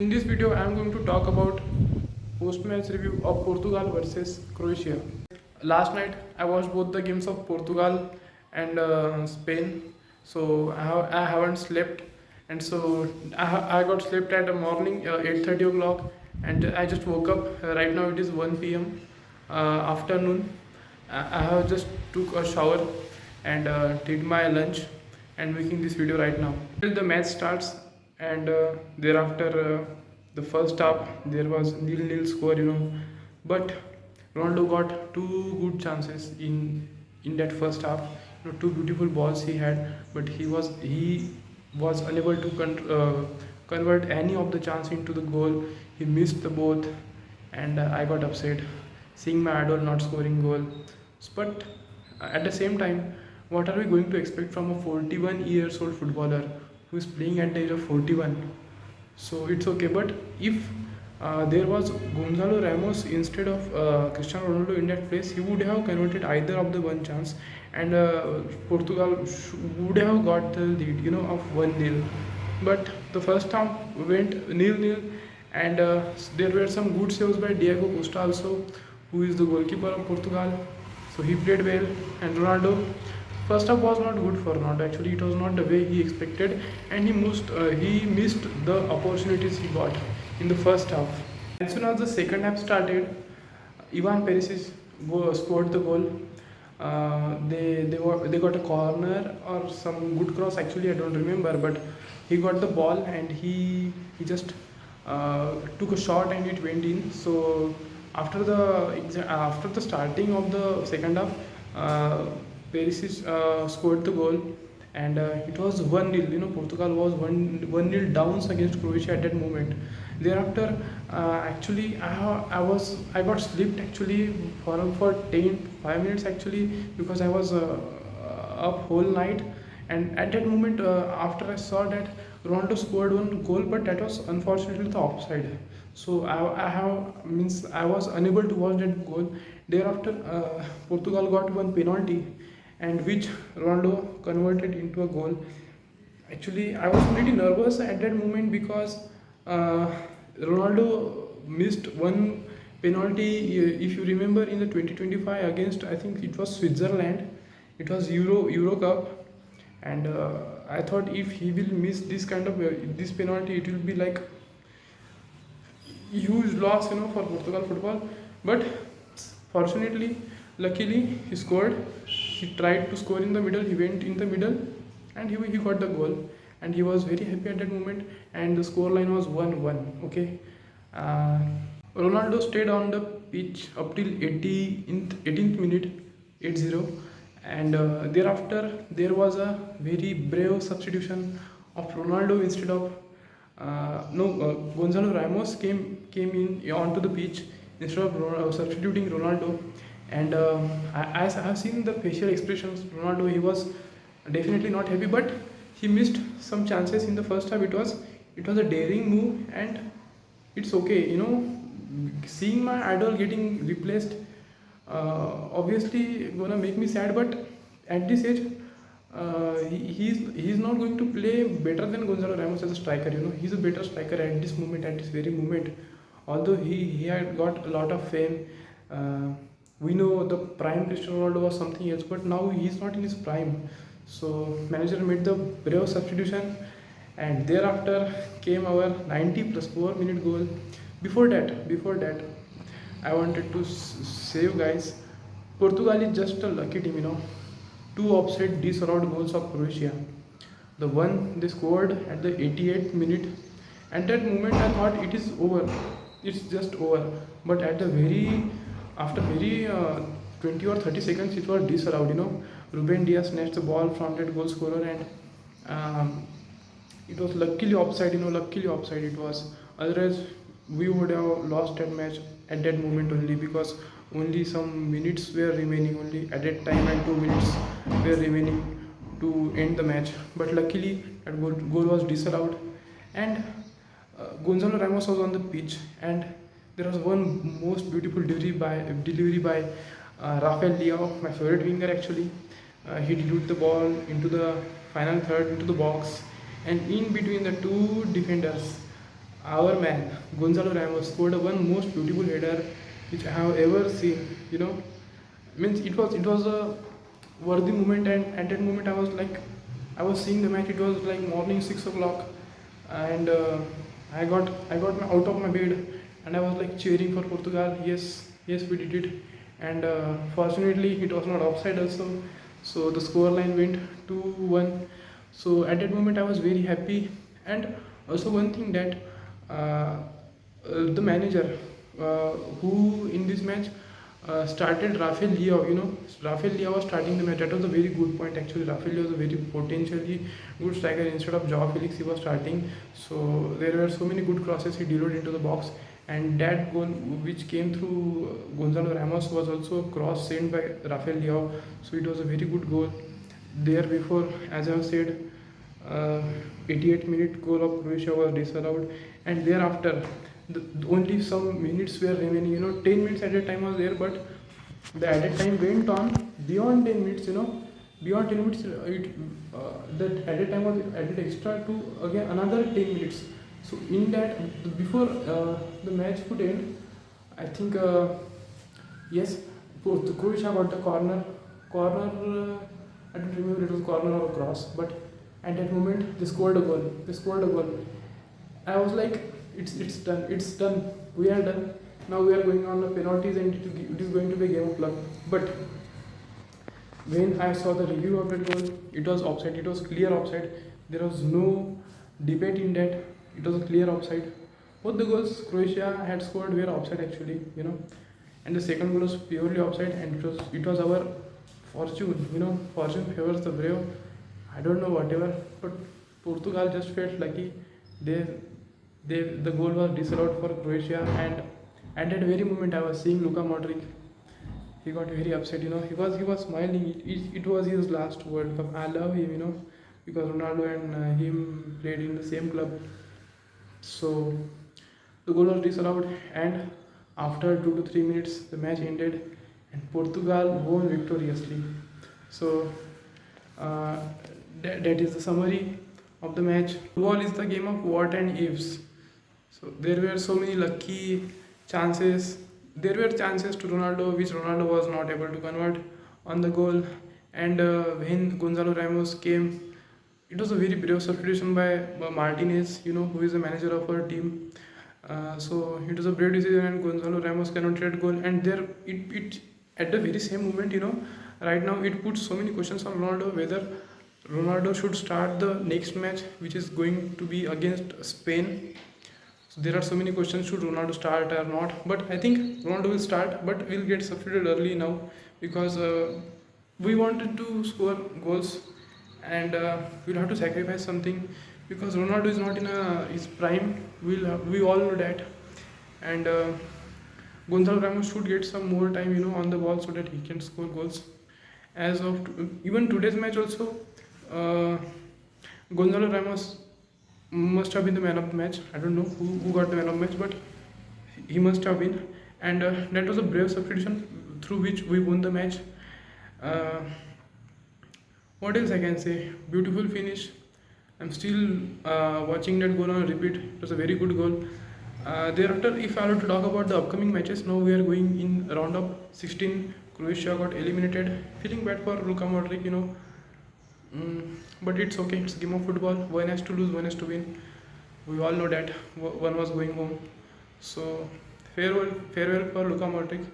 In this video, I am going to talk about post-match review of Portugal versus Croatia. Last night, I watched both the games of Portugal and Spain. So I haven't slept, and so I got slept at the morning 8:30 o'clock, and I just woke up. Right now it is 1 p.m. Afternoon. I have just took a shower and did my lunch and making this video right now. Till the match starts, and thereafter the first half there was nil-nil score, but Ronaldo got two good chances in that first half. Two beautiful balls he had, but he was unable to convert any of the chance into the goal. He missed the both, and I got upset seeing my idol not scoring goal. But at the same time, what are we going to expect from a 41 years old footballer who is playing at the age of 41? So it's okay. But if there was Gonzalo Ramos instead of Cristiano Ronaldo in that place, he would have converted either of the one chance, and Portugal would have got the lead, of 1-0. But the first half went nil-nil, and there were some good saves by Diego Costa also, who is the goalkeeper of Portugal. So he played well, and Ronaldo. First half was not good for Ronaldo. Actually, it was not the way he expected, and he missed the opportunities he got in the first half. As soon as the second half started, Ivan Perisic scored the goal. They got a corner or some good cross. Actually, I don't remember, but he got the ball and he just took a shot and it went in. So after the starting of the second half, Perisic scored the goal, and it was 1-0. Portugal was 1-0 downs against Croatia at that moment. Thereafter, actually, I got slept actually for 5 minutes actually, because I was up whole night. And at that moment, after I saw that Ronaldo scored one goal, but that was unfortunately the offside. So I was unable to watch that goal. Thereafter, Portugal got one penalty, and which Ronaldo converted into a goal. Actually, I was pretty nervous at that moment because uh, Ronaldo missed one penalty. If you remember, in the 2025 against, I think it was Switzerland, it was Euro Cup, and I thought if he will miss this kind of this penalty, it will be like huge loss, for Portugal football. But fortunately, luckily, he scored. He tried to score in the middle. He went in the middle, and he got the goal. And he was very happy at that moment. And the score line was 1-1. Okay. Uh, Ronaldo stayed on the pitch up till 18th minute, 8-0, and thereafter there was a very brave substitution of Ronaldo instead of no Gonzalo Ramos came in onto the pitch instead of substituting Ronaldo. And as I have seen the facial expressions Ronaldo, he was definitely not happy, but he missed some chances in the first half. It was a daring move, and it's okay. Seeing my idol getting replaced, obviously gonna make me sad, but at this age, he's not going to play better than Gonzalo Ramos as a striker. He's a better striker at this moment, at this very moment. Although he had got a lot of fame, we know the prime Cristiano Ronaldo was something else, but now he's not in his prime. So manager made the brave substitution, and thereafter came our 90 plus 4 minute goal. Before that, I wanted to say you guys, Portugal is just a lucky team. Two offside disallowed goals of Croatia. The one they scored at the 88th minute. At that moment, I thought it is over. It's just over. But after very 20 or 30 seconds, it was disallowed. Ruben Diaz snatched the ball from that goal scorer, and it was luckily offside. Luckily offside it was. Otherwise, we would have lost that match at that moment only, because only some minutes were remaining, only at that time, and 2 minutes were remaining to end the match. But luckily that goal was disallowed, and Gonzalo Ramos was on the pitch, and there was one most beautiful delivery by Rafael Leao, my favorite winger actually. He delivered the ball into the final third, into the box, and in between the two defenders, our man Gonzalo Ramos scored one most beautiful header which I have ever seen. Means it was a worthy moment, and at that moment I was seeing the match. It was like morning 6 o'clock, and I got out of my bed, and I was like cheering for Portugal. Yes, yes, we did it, and fortunately it was not offside also. So the score line went 2-1. So at that moment I was very happy, and also one thing that the manager who in this match started Rafael Leao. Rafael Leao was starting the match. That was a very good point actually. Rafael Leao was a very potentially good striker. Instead of Joao Felix, he was starting. So there were so many good crosses he delivered into the box. And that goal which came through Gonzalo Ramos was also a cross sent by Rafael Leao. So it was a very good goal. There before, as I have said, 88-minute goal of Croatia was disallowed, and thereafter only some minutes were remaining. 10 minutes added time was there, but the added time went on beyond 10 minutes. Beyond 10 minutes, that added time was added extra to again another 10 minutes. So in that, before the match could end, I think yes, both Croatia got the corner. I don't remember it was corner or cross, but at that moment they scored a goal. I was like, it's done. It's done. We are done. Now we are going on the penalties, and it is going to be a game of luck. But when I saw the review of that goal, it was offside. It was clear offside. There was no debate in that. It was a clear offside. Both the goals Croatia had scored were offside actually. And the second goal was purely offside, and it was our fortune. Fortune favors the brave. I don't know whatever, but Portugal just felt lucky. They, the goal was disallowed for Croatia, and at that very moment I was seeing Luka Modric. He got very upset. He was smiling. It was his last World Cup. I love him. Because Ronaldo and him played in the same club. So the goal was disallowed, and after 2 to 3 minutes the match ended, and Portugal won victoriously. So uh, that is the summary of the match. Football is the game of what and ifs. So there were so many lucky chances. There were chances to Ronaldo which Ronaldo was not able to convert on the goal. And when Gonzalo Ramos came, it was a very brave substitution by Martinez, who is the manager of our team. So it was a brave decision, and Gonzalo Ramos cannot get goal. And there, it at the very same moment, right now it puts so many questions on Ronaldo, whether Ronaldo should start the next match, which is going to be against Spain. So there are so many questions: should Ronaldo start or not? But I think Ronaldo will start, but will get substituted early now, because we wanted to score goals, and we'll have to sacrifice something, because Ronaldo is not in his prime. We all know that, and Gonzalo Ramos should get some more time, on the ball, so that he can score goals. As of even today's match also, uh, Gonzalo Ramos must have been the man of the match. I don't know who got the man of the match, but he must have been, and that was a brave substitution through which we won the match. Uh, what else I can say? Beautiful finish. I'm still watching that goal on repeat. It was a very good goal. Thereafter, if I were to talk about the upcoming matches, now we are going in round of 16. Croatia got eliminated. Feeling bad for Luka Modric. But it's okay. It's a game of football. One has to lose, one has to win. We all know that one was going home. So farewell for Luka Modric.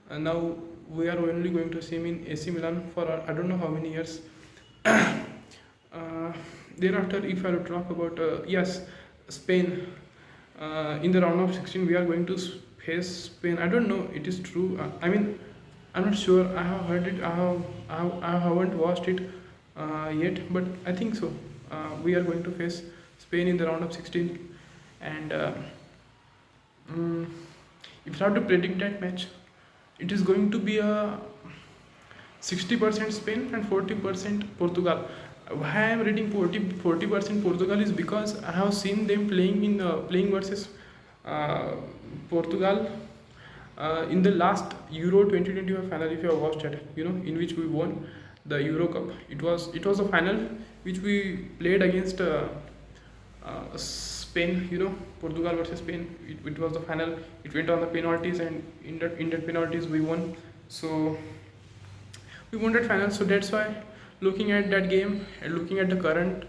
And now we are only going to see him in AC Milan for I don't know how many years. Thereafter, if I were to talk about yes, Spain. In the round of 16, we are going to face Spain. I don't know. It is true. I mean, I'm not sure. I have heard it. I haven't watched it yet, but I think so. We are going to face Spain in the round of 16, and if I have to predict that match, it is going to be a 60% Spain and 40% Portugal. Why I am reading 40% Portugal is because I have seen them playing versus Portugal in the last Euro 2025 final. If you have watched it, in which we won the Euro Cup. It was a final which we played against Spain, Portugal versus Spain. It was the final. It went on the penalties, and in that penalties we won. So we won that final. So that's why, looking at that game and looking at the current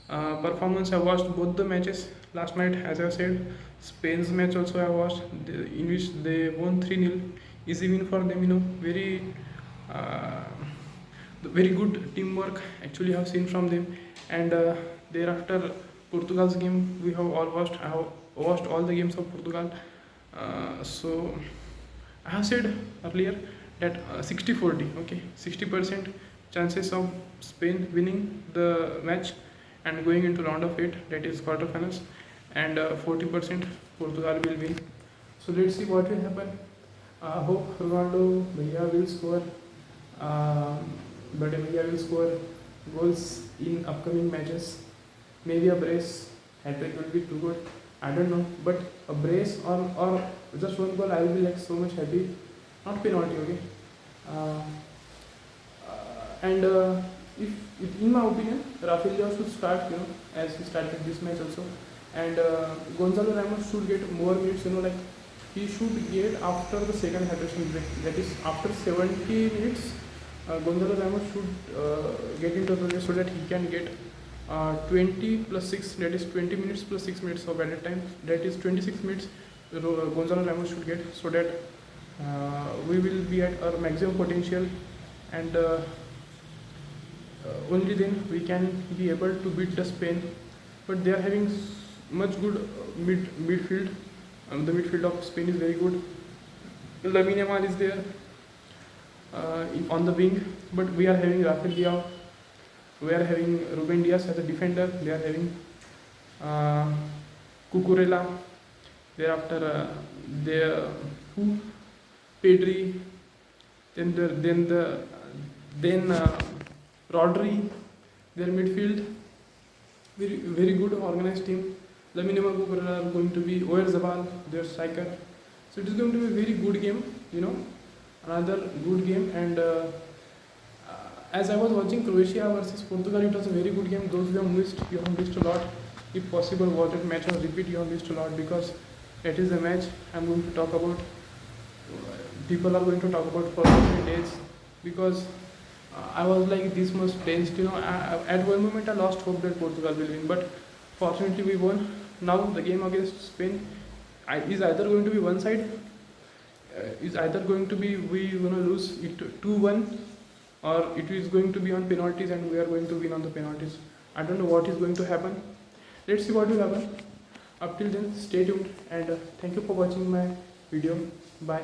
performance, I watched both the matches last night. As I said, Spain's match also I watched, in which they won 3-0. Easy win for them. Uh, very good teamwork actually have seen from them. And thereafter, Portugal's game we have all watched. I have watched all the games of Portugal. So I have said earlier that 60-40, okay, 60% chances of Spain winning the match and going into round of 8, that is quarterfinals, and 40% Portugal will win. So let's see what will happen. I hope Ronaldo Bhaiya will score, but Bhaiya will score goals in upcoming matches. Maybe a brace, hat-trick will be too good. I don't know, but a brace or just one goal, I will be like so much happy. Not penalty, okay. Uh, and if in my opinion, Rafinha should start, as he started this match also, and Gonzalo Ramos should get more minutes, like he should get after the second hydration break. That is after 70 minutes, Gonzalo Ramos should get into the so that he can get 20 plus 6, that is 20 minutes plus 6 minutes of added time, that is 26 minutes Gonzalo Ramos should get, so that we will be at our maximum potential, and only then we can be able to beat the Spain. But they are having much good midfield. The midfield of Spain is very good. Lamine Yamal is there on the wing, but we are having Rafael Leao. We are having Ruben Dias as a defender. They are having Cucurella. Thereafter, Pedri. Then Rodri. Their midfield, very very good organized team. Lamine Yamal, Cucurella are going to be Oyarzabal, their striker. So it is going to be a very good game. Another good game. And as I was watching Croatia versus Portugal, it was a very good game. Those who have missed, you have missed a lot. If possible, watch that match or repeat. You have missed a lot, because that is the match I'm going to talk about. People are going to talk about for days, because I was like this much tensed. At one moment I lost hope that Portugal will win, but fortunately we won. Now the game against Spain is either going to be one side, is either going to be we gonna lose it 2-1, or it is going to be on penalties and we are going to win on the penalties. I don't know what is going to happen. Let's see what will happen. Up till then, stay tuned, and thank you for watching my video. Bye.